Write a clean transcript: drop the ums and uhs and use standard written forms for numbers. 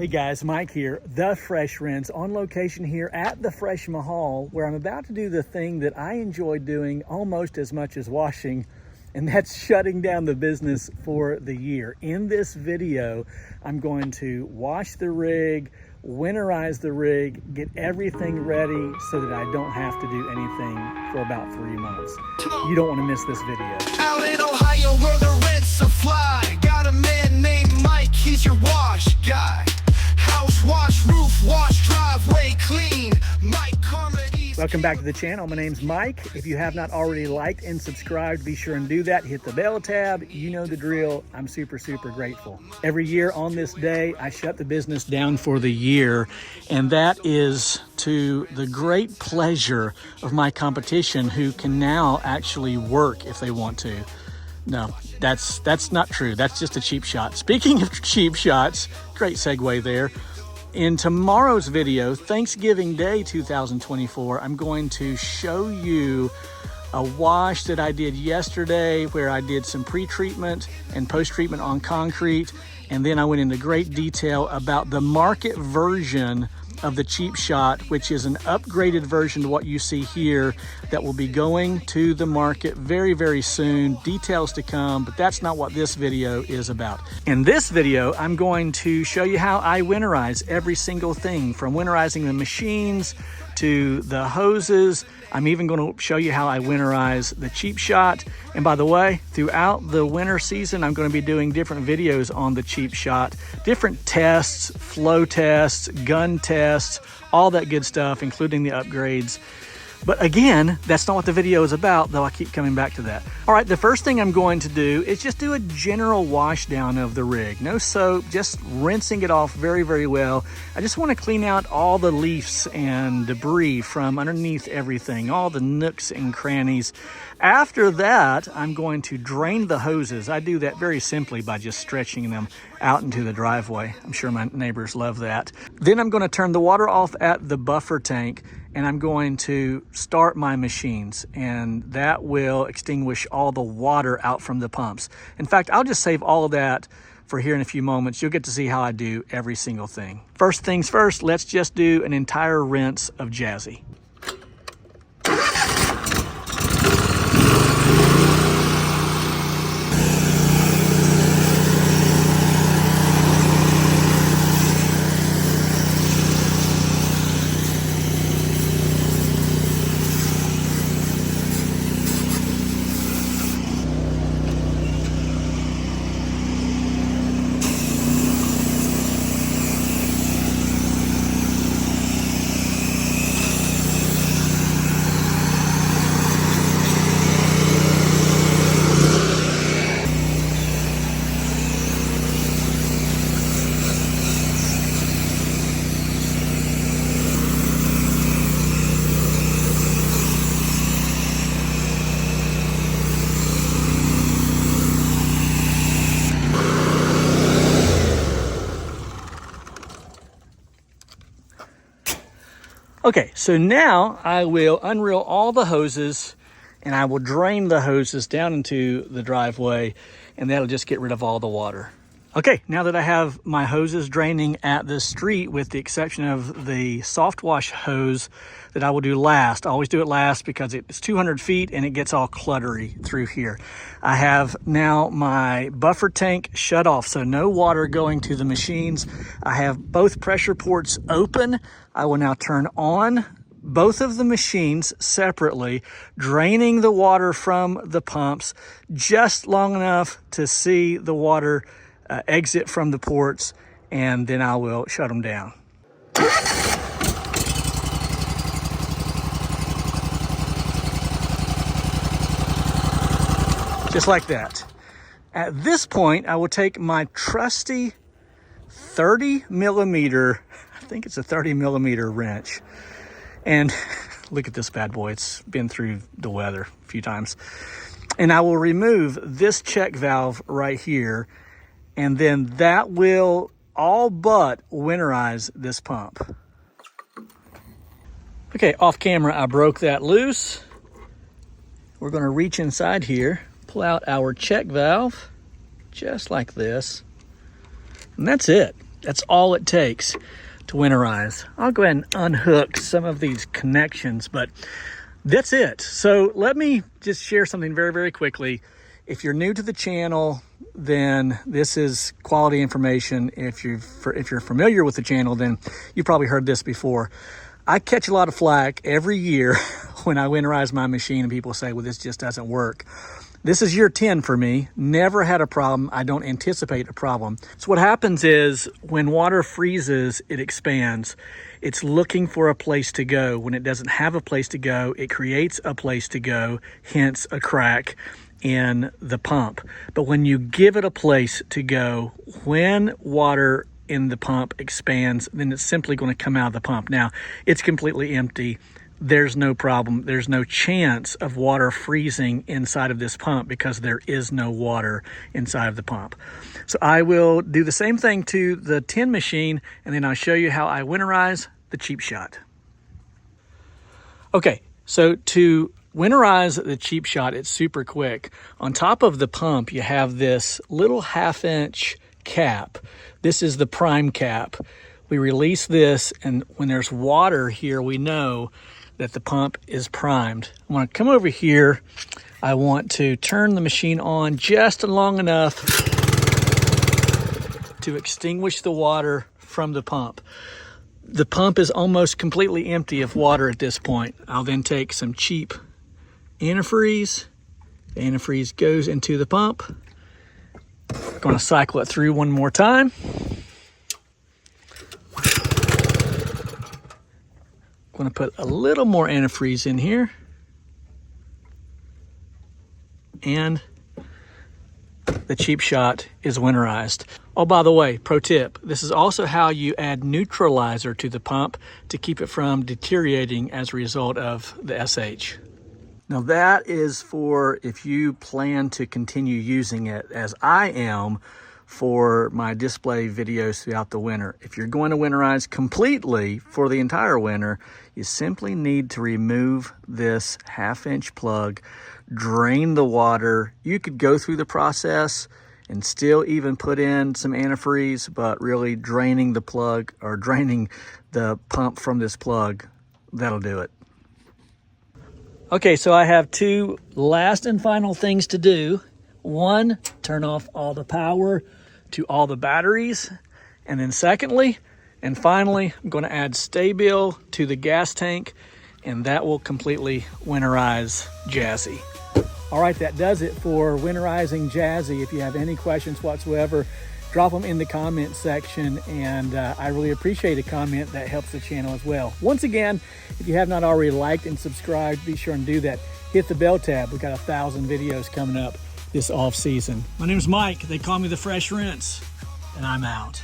Hey guys, Mike here, The Fresh Rinse, on location here at the Fresh Mahal, where I'm about to do the thing that I enjoy doing almost as much as washing, and that's shutting down the business for the year. In this video, I'm going to wash the rig, winterize the rig, get everything ready so that I don't have to do anything for about 3 months. You don't want to miss this video. Out in Ohio where the rents are fly, got a man named Mike, he's your wash guy. House wash, roof wash, driveway clean. Mike Carmody's. Welcome back to the channel. My name's Mike. If you have not already liked and subscribed, be sure and do that. Hit the bell tab. You know the drill. I'm super grateful. Every year on this day, I shut the business down for the year, and that is to the great pleasure of my competition, who can now actually work if they want to. No, that's not true. That's just a cheap shot. Speaking of cheap shots, great segue there. In tomorrow's video, Thanksgiving Day 2024, I'm going to show you a wash that I did yesterday where I did some pre-treatment and post-treatment on concrete. And then I went into great detail about the market version of the cheap shot, which is an upgraded version to what you see here that will be going to the market very soon. Details to come, but that's not what this video is about. In this video, I'm going to show you how I winterize every single thing, from winterizing the machines to the hoses. I'm even going to show you how I winterize the cheap shot. And by the way, throughout the winter season, I'm going to be doing different videos on the cheap shot, different tests, flow tests, gun tests, all that good stuff, including the upgrades. But again, that's not what the video is about, though I keep coming back to that. All right, the first thing I'm going to do is just do a general wash down of the rig. No soap, just rinsing it off very well. I just want to clean out all the leaves and debris from underneath everything, all the nooks and crannies. After that, I'm going to drain the hoses. I do that very simply by just stretching them out into the driveway. I'm sure my neighbors love that. Then I'm going to turn the water off at the buffer tank, and I'm going to start my machines, and that will extinguish all the water out from the pumps. In fact, I'll just save all of that for here in a few moments. You'll get to see how I do every single thing. First things first, let's just do an entire rinse of Jazzy. Okay, so now I will unreel all the hoses, and I will drain the hoses down into the driveway, and that'll just get rid of all the water. Okay, now that I have my hoses draining at the street, with the exception of the soft wash hose that I will do last. I always do it last because it's 200 feet and it gets all cluttery through here. I have now my buffer tank shut off, so no water going to the machines. I have both pressure ports open. I will now turn on both of the machines separately, draining the water from the pumps just long enough to see the water exit from the ports, and then I will shut them down. Just like that. At this point, I will take my trusty 30 millimeter, I think it's a 30 millimeter wrench, and look at this bad boy. It's been through the weather a few times. And I will remove this check valve right here, and then that will all but winterize this pump. Okay, off camera, I broke that loose. We're going to reach inside here, pull out our check valve, just like this. And that's it. That's all it takes to winterize. I'll go ahead and unhook some of these connections, but that's it. So let me just share something very, very quickly. If you're new to the channel, then this is quality information. If you're familiar with the channel, then you've probably heard this before. I catch a lot of flack every year when I winterize my machine and people say, well, this just doesn't work. This is year 10 for me. Never had a problem. I don't anticipate a problem. So what happens is when water freezes, it expands. It's looking for a place to go. When it doesn't have a place to go, it creates a place to go, hence a crack in the pump. But when you give it a place to go, when water in the pump expands, then it's simply going to come out of the pump. Now, it's completely empty. There's no problem. There's no chance of water freezing inside of this pump because there is no water inside of the pump. So I will do the same thing to the 10 machine, and then I'll show you how I winterize the cheap shot. Okay, so to winterize the cheap shot, it's super quick. On top of the pump, you have this little 1/2-inch cap. This is the prime cap. We release this, and when there's water here, we know that the pump is primed. I want to come over here. I want to turn the machine on just long enough to extinguish the water from the pump. The pump is almost completely empty of water at this point. I'll then take some cheap antifreeze. The antifreeze goes into the pump. I'm going to cycle it through one more time. I'm going to put a little more antifreeze in here. And the cheap shot is winterized. Oh, by the way, pro tip, this is also how you add neutralizer to the pump to keep it from deteriorating as a result of the SH. Now that is for if you plan to continue using it, as I am for my display videos throughout the winter. If you're going to winterize completely for the entire winter, you simply need to remove this 1/2-inch plug, drain the water. You could go through the process and still even put in some antifreeze, but really draining the plug or draining the pump from this plug, that'll do it. Okay, so I have two last and final things to do. One, turn off all the power to all the batteries. And then secondly, and finally, I'm going to add Stabil to the gas tank, and that will completely winterize Jazzy. All right, that does it for winterizing Jazzy. If you have any questions whatsoever, drop them in the comment section, and I really appreciate a comment. That helps the channel as well. Once again, if you have not already liked and subscribed, be sure and do that. Hit the bell tab. We've got 1,000 videos coming up this off season. My name's Mike. They call me the Fresh Rinse, and I'm out.